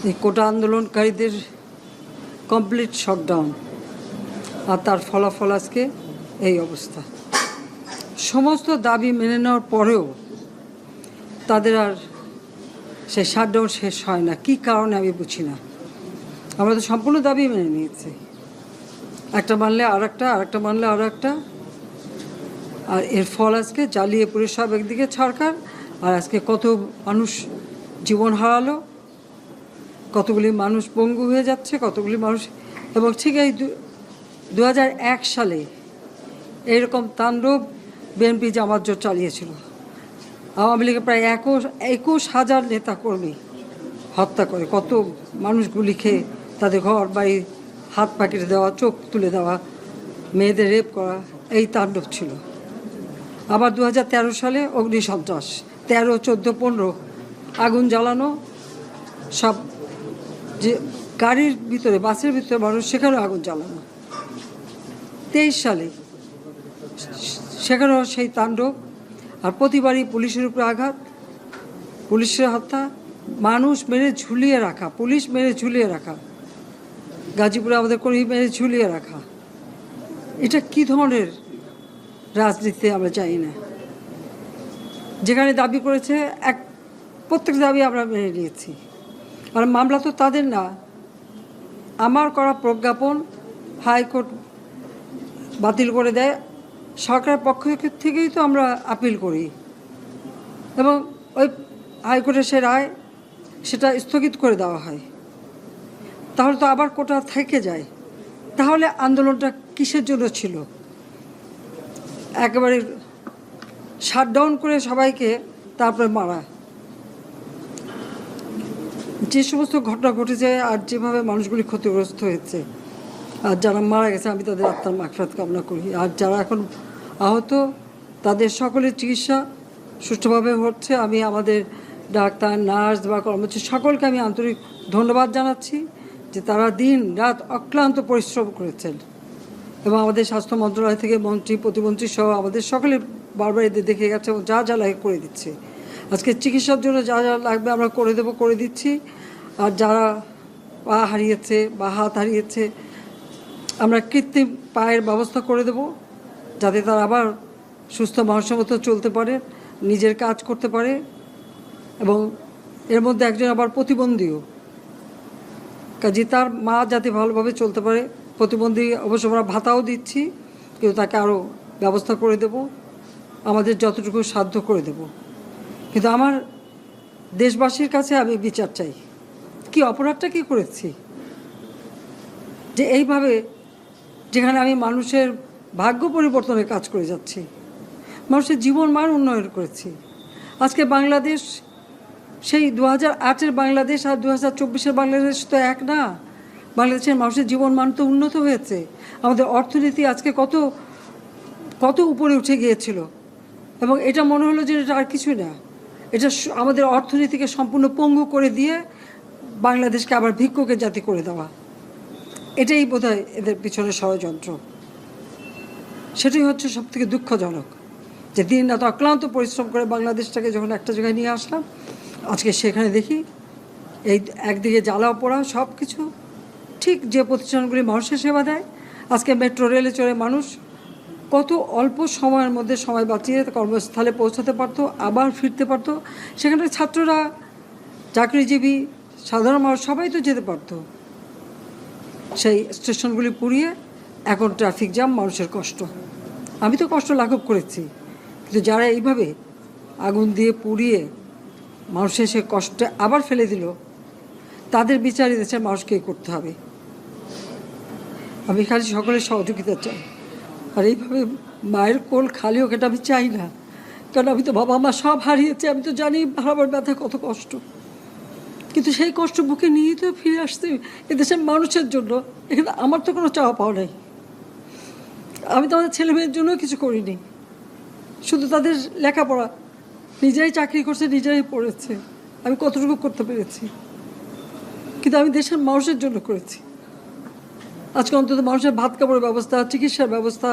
এই কোটা আন্দোলনকারীদের complete shutdown, আর তার ফলাফল আজকে এই অবস্থা। সমস্ত দাবি মেনে নেওয়ার পরেও তাদের আর সেই শাটডাউন শেষ হয় না। কী কারণে আমি বুঝি না। আমরা তো সম্পূর্ণ দাবি মেনে নিয়েছি, একটা মানলে আর একটা, আরেকটা মানলে আর একটা, আর এর ফল আজকে জ্বালিয়ে পুড়ে সব একদিকে সরকার, আর আজকে কত মানুষ জীবন হারালো, কতগুলি মানুষ পঙ্গু হয়ে যাচ্ছে, কতগুলি মানুষ। এবং ঠিক এই 2001 সালে এইরকম তাণ্ডব বিএনপি জামাত জোট চালিয়েছিল। আওয়ামী লীগের প্রায় 21,000 নেতাকর্মী হত্যা করে, কত মানুষ গুলি খেয়ে তাদের ঘর বাড়ি হাত পা কেটে দেওয়া, চোখ তুলে দেওয়া, মেয়েদের রেপ করা, এই তাণ্ডব ছিল। আবার 2013 সালে অগ্নিসন্ত্রাস, 13, 14, 15 আগুন জ্বালানো, সব যে গাড়ির ভিতরে, বাসের ভিতরে মানুষ, সেখানেও আগুন জ্বালানো। 23 সালে সেখানেও সেই তাণ্ডব, আর প্রতিবারই পুলিশের উপরে আঘাত, পুলিশের হত্যা, মানুষ মেরে ঝুলিয়ে রাখা, পুলিশ মেরে ঝুলিয়ে রাখা, গাজীপুরে আমাদের কর্মী মেরে ঝুলিয়ে রাখা। এটা কি ধরনের রাজনীতি আমরা জানি না। যেখানে দাবি করেছে প্রত্যেক দাবি আমরা মেনে নিয়েছি, আর মামলা তো তাদের না। আমার করা প্রজ্ঞাপন হাইকোর্ট বাতিল করে দেয়, সরকারের পক্ষ থেকেই তো আমরা আপিল করি, এবং ওই হাইকোর্টের সে রায় সেটা স্থগিত করে দেওয়া হয়। তাহলে তো আবার কোটা থেকে যায়। তাহলে আন্দোলনটা কিসের জন্য ছিল? একেবারে শাটডাউন করে সবাইকে তারপরে মারা। যে সমস্ত ঘটনা ঘটেছে আর যেভাবে মানুষগুলি ক্ষতিগ্রস্ত হয়েছে, আর যারা মারা গেছে, আমি তাদের আত্মার মাগফিরাত কামনা করি। আর যারা এখন আহত, তাদের সকলের চিকিৎসা সুষ্ঠুভাবে হচ্ছে। আমি আমাদের ডাক্তার, নার্স বা কর্মচারী সকলকে আমি আন্তরিক ধন্যবাদ জানাচ্ছি যে তারা দিন রাত অক্লান্ত পরিশ্রম করেছেন, এবং আমাদের স্বাস্থ্য মন্ত্রণালয় থেকে মন্ত্রী, প্রতিমন্ত্রী সহ আমাদের সকলে বারবার এদের দেখে গেছে এবং যা যা লাগে করে দিচ্ছে। আজকে চিকিৎসার জন্য যা যা লাগবে আমরা করে দিচ্ছি। আর যারা পা হারিয়েছে বা হাত হারিয়েছে, আমরা কৃত্রিম পায়ের ব্যবস্থা করে দেব, যাতে তারা আবার সুস্থ মানুষের মতো চলতে পারে, নিজের কাজ করতে পারে। এবং এর মধ্যে একজন আবার প্রতিবন্ধীও, কাজে তার মা যাতে ভালোভাবে চলতে পারে। প্রতিবন্ধী অবশ্য আমরা ভাতাও দিচ্ছি, কিন্তু তাকে আরও ব্যবস্থা করে দেব, আমাদের যতটুকু সাধ্য করে দেব। কিন্তু আমার দেশবাসীর কাছে আমি বিচার চাই। কি অপরাধটা কি করেছি যে এইভাবে, যেখানে আমি মানুষের ভাগ্য পরিবর্তনের কাজ করে যাচ্ছি, মানুষের জীবন মান উন্নয়ন করেছি। আজকে বাংলাদেশ সেই 2008-এর বাংলাদেশ আর 2024-এর বাংলাদেশ তো এক না। বাংলাদেশের মানুষের জীবন মান তো উন্নত হয়েছে। আমাদের অর্থনীতি আজকে কত কত উপরে উঠে গিয়েছিল, এবং এটা মনে হলো যে এটা আর কিছুই না। এটা আমাদের অর্থনীতিকে সম্পূর্ণ পঙ্গু করে দিয়ে বাংলাদেশকে আবার ভিক্ষুকের জাতি করে দেওয়া। এটাই বোধহয় এদের পিছনে ষড়যন্ত্র। সেটাই হচ্ছে সবথেকে দুঃখজনক, যে দিন রাত অক্লান্ত পরিশ্রম করে বাংলাদেশটাকে যখন একটা জায়গায় নিয়ে আসলাম, আজকে সেখানে দেখি এই একদিকে জ্বালা পোড়া সব কিছু। ঠিক যে প্রতিষ্ঠানগুলি মানুষের সেবা দেয়, আজকে মেট্রো রেলে চড়ে মানুষ কত অল্প সময়ের মধ্যে সময় বাঁচিয়ে কর্মস্থলে পৌঁছাতে পারতো, আবার ফিরতে পারতো। সেখানে ছাত্ররা, চাকরিজীবী, সাধারণ মানুষ সবাই তো যেতে পারতো। সেই স্টেশনগুলি পুড়িয়ে এখন ট্রাফিক জ্যাম, মানুষের কষ্ট। আমি তো কষ্ট লাঘব করেছি, কিন্তু যারা এইভাবে আগুন দিয়ে পুড়িয়ে মানুষের সে কষ্টে আবার ফেলে দিল, তাদের বিচার দেশের মানুষকেই করতে হবে। আমি খালি সকলের সহযোগিতা চাই। আর এইভাবে মায়ের কোল খালি হোক, এটা আমি চাই না। কারণ আমি তো বাবা মা সব হারিয়েছি, আমি তো জানি হারাবার ব্যথা কত কষ্ট। কিন্তু সেই কষ্ট বুকে নিয়ে তো ফিরে আসতে এদেশের মানুষের জন্য। এখানে আমার তো কোনো চাওয়া পাওয়া নেই। আমি তো আমাদের ছেলে মেয়ের জন্য কিছু করিনি, শুধু তাদের লেখাপড়া, নিজেরাই চাকরি করছে, নিজেরাই পড়েছে, আমি কতটুকু করতে পেরেছি। কিন্তু আমি দেশের মানুষের জন্য করেছি। আজকে অন্তত মানুষের ভাত কাপড়ের ব্যবস্থা, চিকিৎসার ব্যবস্থা,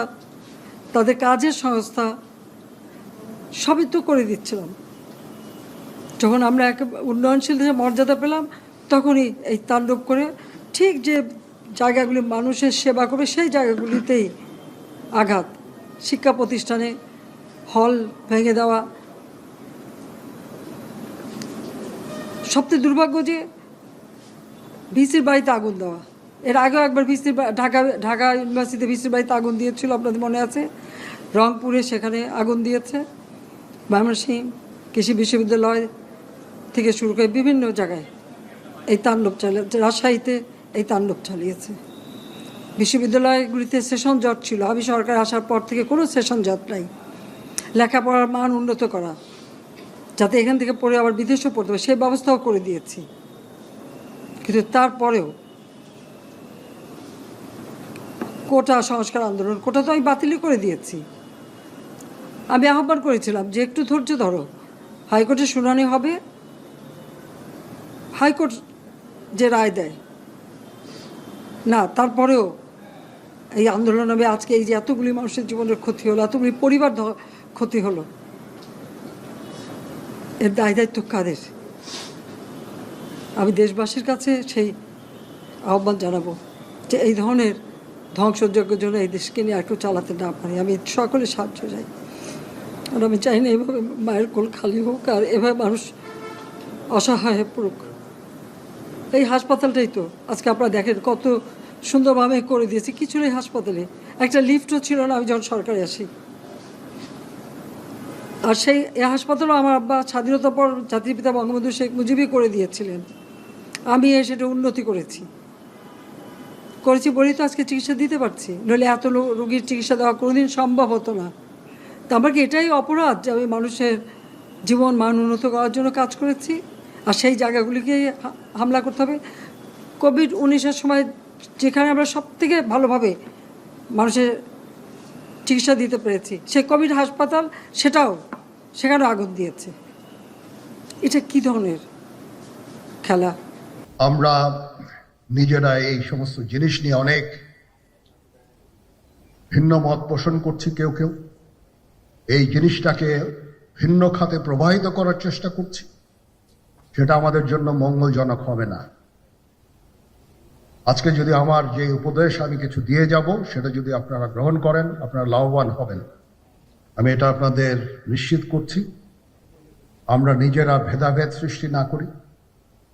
তাদের কাজের সংস্থা সবই তো করে দিচ্ছিলাম। যখন আমরা এক উন্নয়নশীল দেশে মর্যাদা পেলাম, তখনই এই তাণ্ডব করে ঠিক যে জায়গাগুলি মানুষের সেবা করবে সেই জায়গাগুলিতেই আঘাত, শিক্ষা প্রতিষ্ঠানে হল ভেঙে দেওয়া। সবচেয়ে দুর্ভাগ্য যে ভিসির বাড়িতে আগুন দেওয়া। এর আগেও একবার ঢাকা ইউনিভার্সিটিতে ভিসির বাড়িতে আগুন দিয়েছিল, আপনাদের মনে আছে। রংপুরে সেখানে আগুন দিয়েছে, ময়মনসিংহ কৃষি বিশ্ববিদ্যালয় থেকে শুরু করে বিভিন্ন জায়গায় এই তাণ্ডব চালিয়েছে। রাজশাহীতে এই তাণ্ডব চালিয়েছে। বিশ্ববিদ্যালয়গুলিতে সেশন জট ছিল, আমি সরকার আসার পর থেকে কোনো সেশন জট নাই। লেখাপড়ার মান উন্নত করা, যাতে এখান থেকে পড়ে আবার বিদেশেও পড়তে হবে, সেই ব্যবস্থাও করে দিয়েছি। কিন্তু তারপরেও কোটা সংস্কার আন্দোলন, কোটা তো আমি বাতিলই করে দিয়েছি। আমি আহ্বান করেছিলাম যে একটু ধৈর্য ধরো, হাইকোর্টে শুনানি হবে, হাইকোর্ট যে রায় দেয় না। তারপরেও এই আন্দোলন হবে। আজকে এই যে এতগুলি মানুষের জীবনের ক্ষতি হলো, এতগুলি পরিবার ক্ষতি হলো, এর দায় দায়িত্ব কাদের? আমি দেশবাসীর কাছে সেই আহ্বান জানাবো যে এই ধরনের ধ্বংসযজ্ঞের জন্য এই দেশকে নিয়ে আর কেউ চালাতে না পারে। আমি সকলে সাহায্য চাই, আর আমি চাই না এভাবে মায়ের কোল খালি হোক আর এভাবে মানুষ অসহায় হয়ে পড়ুক। এই হাসপাতালটাই তো আজকে আপনারা দেখেন কত সুন্দরভাবে করে দিয়েছি। কিছু নেই হাসপাতালে, একটা লিফটও ছিল না আমি যখন সরকারে আসি। আর সেই হাসপাতালও আমার আব্বা স্বাধীনতার পর জাতির পিতা বঙ্গবন্ধু শেখ মুজিবই করে দিয়েছিলেন। আমি সেটা উন্নতি করেছি বলেই তো আজকে চিকিৎসা দিতে পারছি, নইলে এত রোগীর চিকিৎসা দেওয়া কোনোদিন সম্ভব হতো না। তা আমার কি এটাই অপরাধ যে আমি মানুষের জীবন মান উন্নত করার জন্য কাজ করেছি, আর সেই জায়গাগুলিকে হামলা করতে হবে? কোভিড-19-এর সময় যেখানে আমরা সব থেকে ভালোভাবে মানুষের চিকিৎসা দিতে পেরেছি, সেই কোভিড হাসপাতাল সেখানে আগুন দিয়েছে। এটা কি ধরনের খেলা? আমরা নিজেরা এই সমস্ত জিনিস নিয়ে অনেক ভিন্ন মত পোষণ করছি। কেউ কেউ এই জিনিসটাকে ভিন্ন খাতে প্রবাহিত করার চেষ্টা করছি, সেটা আমাদের জন্য মঙ্গলজনক হবে না। আজকে যদি আমার যে উপদেশ আমি কিছু দিয়ে যাব, সেটা যদি আপনারা গ্রহণ করেন, আপনারা লাভবান হবেন, আমি এটা আপনাদের নিশ্চিত করছি। আমরা নিজেরা ভেদাভেদ সৃষ্টি না করি,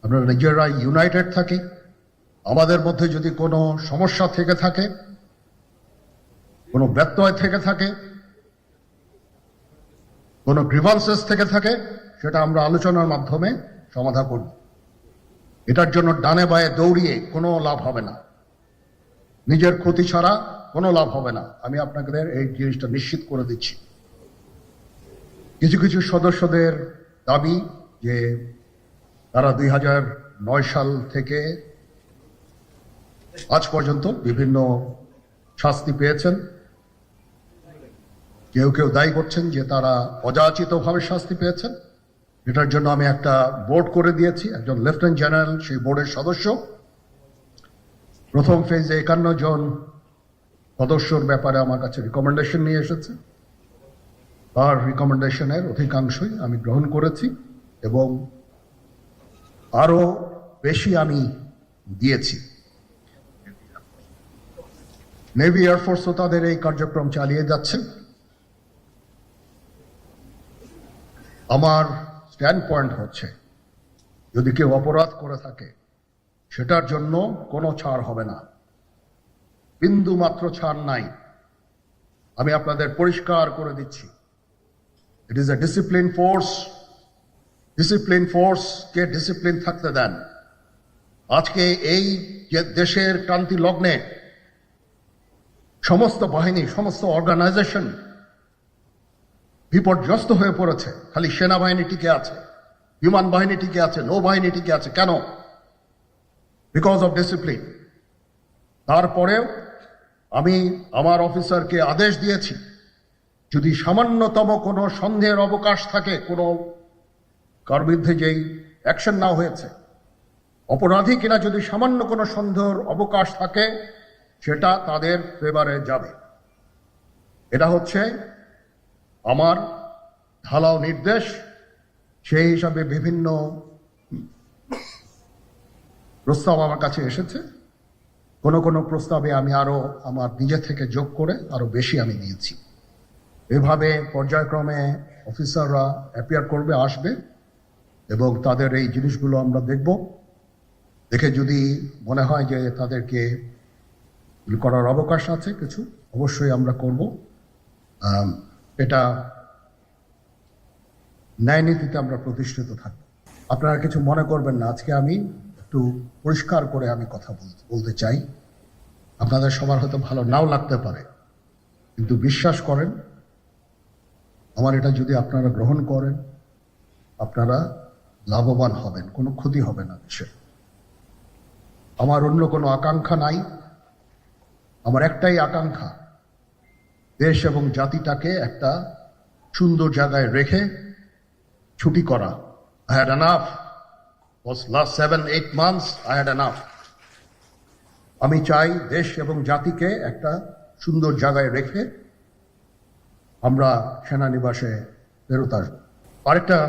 আমরা নিজেরা ইউনাইটেড থাকি। আমাদের মধ্যে যদি কোনো সমস্যা থেকে থাকে, কোনো ব্যত্যয় থেকে থাকে, কোনো গ্রিভান্সেস থেকে থাকে, সেটা আমরা আলোচনার মাধ্যমে সমাধান করব। এটার জন্য ডানে বায়ে দৌড়িয়ে কোনো লাভ হবে না, নিজের ক্ষতি ছাড়া কোনো লাভ হবে না। আমি আপনাদের এই জিনিসটা নিশ্চিত করে দিচ্ছি। কিছু কিছু সদস্যদের দাবি যে তারা 2009 সাল থেকে আজ পর্যন্ত বিভিন্ন শাস্তি পেয়েছেন। কেউ কেউ দায়ী করছেন যে তারা অযাচিতভাবে শাস্তি পেয়েছেন। এটার জন্য আমি একটা বোর্ড করে দিয়েছি, একজন লেফটেন্যান্ট জেনারেল সেই বোর্ডের সদস্য। প্রথম ফেজে 51 জন সদস্যর ব্যাপারে আমার কাছে রিকমেন্ডেশন নিয়ে এসেছে। তার রিকমেন্ডেশনের অধিকাংশই আমি গ্রহণ করেছি এবং আরো বেশি আমি দিয়েছি। নেভি এয়ারফোর্সও তাদের এই কার্যক্রম চালিয়ে যাচ্ছে। আমার স্ট্যান্ড পয়েন্ট হচ্ছে, যদি কেউ অপরাধ করে থাকে সেটার জন্য কোনো ছাড় হবে না, বিন্দু মাত্র ছাড় নাই। আমি আপনাদের পরিষ্কার করে দিচ্ছি, it is a discipline force. Discipline ফোর্সকে ডিসিপ্লিন থাকতে দেন। আজকে এই যে দেশের ক্রান্তি লগ্নে সমস্ত বাহিনী, সমস্ত অর্গানাইজেশন বিপর্যস্ত হয়ে পড়েছে। খালি সেনাবাহিনী টিকে আছে, বিমান বাহিনী টিকে আছে, নৌবাহিনী টিকে আছে। কেন? Because of discipline. তারপরেও আমি আমার অফিসারকে আদেশ দিয়েছি, যদি সামান্যতম কোনো সন্দেহের অবকাশ থাকে, কোনো কার বিরুদ্ধে যেই অ্যাকশন না হয়েছে, অপরাধী কিনা যদি সামান্য কোনো সন্দেহের অবকাশ থাকে, সেটা তাদের ফেভারে যাবে। এটা হচ্ছে আমার ঢালাও নির্দেশ। সেই হিসাবে বিভিন্ন প্রস্তাব আমার কাছে এসেছে। কোনো প্রস্তাবে আমি আরো আমার নিজে থেকে যোগ করে আরো বেশি আমি দিয়েছি। এভাবে পর্যায়ক্রমে অফিসাররা অ্যাপিয়ার করবে, আসবে, এবং তাদের এই জিনিসগুলো আমরা দেখব। দেখে যদি মনে হয় যে তাদেরকে করার অবকাশ আছে কিছু, অবশ্যই আমরা করব। এটা ন্যায় নীতিতে আমরা প্রতিষ্ঠিত থাকব। আপনারা কিছু মনে করবেন না, আজকে আমি একটু পরিষ্কার করে আমি কথা বলতে চাই। আপনাদের সবার হয়তো ভালো নাও লাগতে পারে, কিন্তু বিশ্বাস করেন, আমার এটা যদি আপনারা গ্রহণ করেন, আপনারা লাভবান হবেন, কোনো ক্ষতি হবে না দেশের। আমার অন্য কোনো আকাঙ্ক্ষা নাই। আমার একটাই আকাঙ্ক্ষা, দেশ এবং জাতিটাকে একটা সুন্দর জায়গায় রেখে ছুটি করা। I had enough. Was last 7-8 months I had enough. আমি চাই দেশ এবং জাতিকে একটা সুন্দর জায়গায় রেখে আমরা সেনানিবাসে ফেরত আসবো। আরেকটা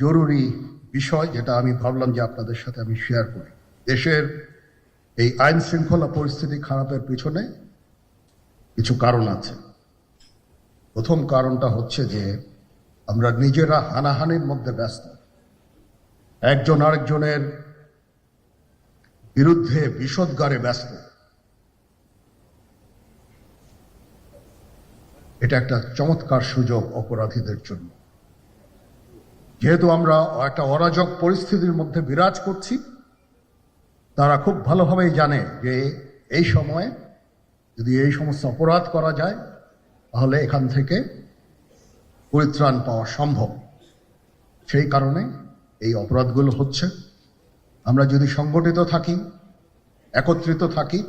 জরুরি বিষয় যেটা আমি ভাবলাম যে আপনাদের সাথে আমি শেয়ার করি। দেশের এই আইন শৃঙ্খলা পরিস্থিতি খারাপের পিছনে কিছু কারণ আছে। প্রথম কারণটা হচ্ছে যে আমরা নিজেরা হানাহানির মধ্যে ব্যস্ত, একজন আরেকজনের বিরুদ্ধে বিষোদ্গারে ব্যস্ত। এটা একটা চমৎকার সুযোগ অপরাধীদের জন্য। যেহেতু আমরা একটা অরাজক পরিস্থিতির মধ্যে বিরাজ করছি, তারা খুব ভালোভাবেই জানে যে এই সময়ে যদি এই সমস্ত অপরাধ করা যায় তাহলে এখান থেকে পরিত্রাণ পাওয়া সম্ভব। সেই কারণে এই অপরাধগুলো হচ্ছে। আমরা যদি সংগঠিত থাকি, একত্রিত থাকি,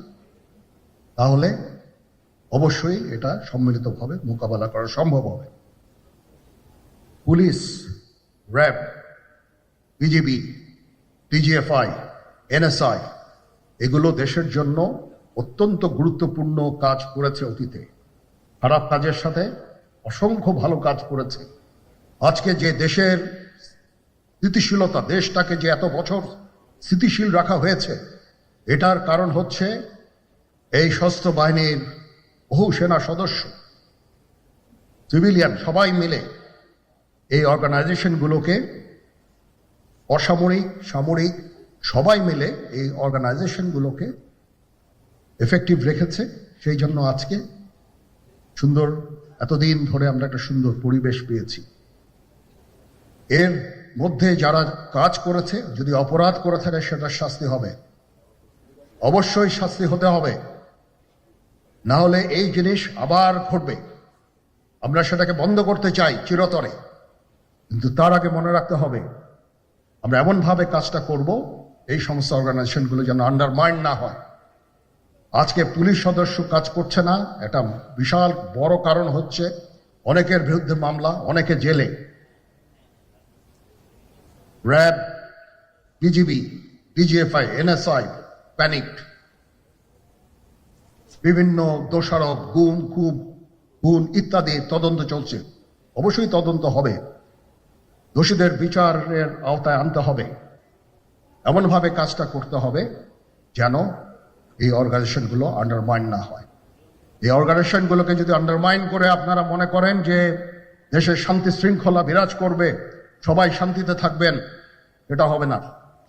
তাহলে অবশ্যই এটা সম্মিলিতভাবে মোকাবেলা করা সম্ভব হবে। Police, RAB, BGB, DGFI, NSI এগুলো দেশের জন্য অত্যন্ত গুরুত্বপূর্ণ কাজ করেছে অতীতে। খারাপ কাজের সাথে অসংখ্য ভালো কাজ করেছে। আজকে যে দেশের স্থিতিশীলতা, দেশটাকে যে এত বছর স্থিতিশীল রাখা হয়েছে, এটার কারণ হচ্ছে এই সশস্ত্র বাহিনীর বহু সেনা সদস্য, সিভিলিয়ান সবাই মিলে এই অর্গানাইজেশনগুলোকে, অসামরিক, সামরিক সবাই মিলে এই অর্গানাইজেশনগুলোকে এফেক্টিভ রেখেছে। সেই জন্য আজকে সুন্দর, এতদিন ধরে আমরা একটা সুন্দর পরিবেশ পেয়েছি। এর মধ্যে যারা কাজ করেছে, যদি অপরাধ করে থাকে সেটার শাস্তি হবে, অবশ্যই শাস্তি হতে হবে, না হলে এই জিনিস আবার ঘটবে। আমরা সেটাকে বন্ধ করতে চাই চিরতরে, কিন্তু তার আগে মনে রাখতে হবে আমরা এমনভাবে কাজটা করব এই সমস্ত অর্গানাইজেশনগুলো যেন আন্ডারমাইন না হয়। আজকে পুলিশ সদস্য কাজ করছে না, এটা বিশাল বড় কারণ হচ্ছে অনেকের বিরুদ্ধে মামলা, অনেকে জেলে। RAB, BGB, DGFI, NSI panicked. বিভিন্ন দোষারোপ, খুন ইত্যাদি তদন্ত চলছে। অবশ্যই তদন্ত হবে, দোষীদের বিচারের আওতায় আনতে হবে। এমনভাবে কাজটা করতে হবে যেন এই অর্গানাইজেশনগুলো আন্ডারমাইন না হয়। এই অর্গানাইজেশনগুলোকে যদি আন্ডারমাইন করে আপনারা মনে করেন যে দেশের শান্তি শৃঙ্খলা বিরাজ করবে, সবাই শান্তিতে থাকবেন, এটা হবে না,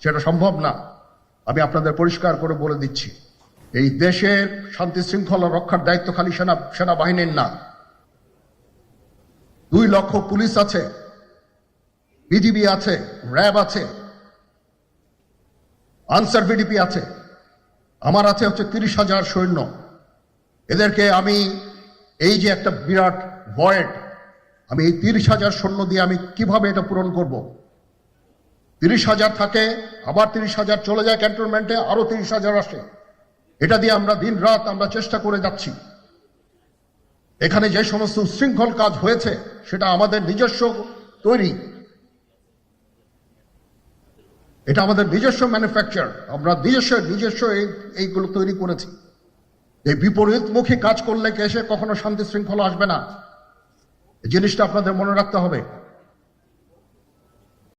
সেটা সম্ভব না। আমি আপনাদের পরিষ্কার করে বলে দিচ্ছি, এই দেশের শান্তি শৃঙ্খলা রক্ষার দায়িত্ব খালি সেনাবাহিনীর না। 2 লক্ষ পুলিশ আছে, বিজিবি আছে, র্যাব আছে, আনসার ভিডিপি আছে, আমার আছে হচ্ছে 30,000 সৈন্য। এদেরকে আমি এই যে একটা বিরাট ভয়েড, আমি এই 30,000 সৈন্য দিয়ে আমি কিভাবে এটা পূরণ করব? 30,000 থাকে, আবার 30,000 চলে যায় ক্যান্টনমেন্টে, আরো 30,000 আসে। এটা দিয়ে আমরা দিন রাত আমরা চেষ্টা করে যাচ্ছি। এখানে যে সমস্ত উচ্ছৃঙ্খল কাজ হয়েছে সেটা আমাদের নিজস্ব তৈরি, এটা আমাদের নিজস্ব ম্যানুফ্যাকচার, আমরা নিজস্ব এইগুলো তৈরি করেছি। এই বিপরীতমুখী কাজ করলে এসে কখনো শান্তি শৃঙ্খলা আসবে না, এই জিনিসটা আপনাদের মনে রাখতে হবে।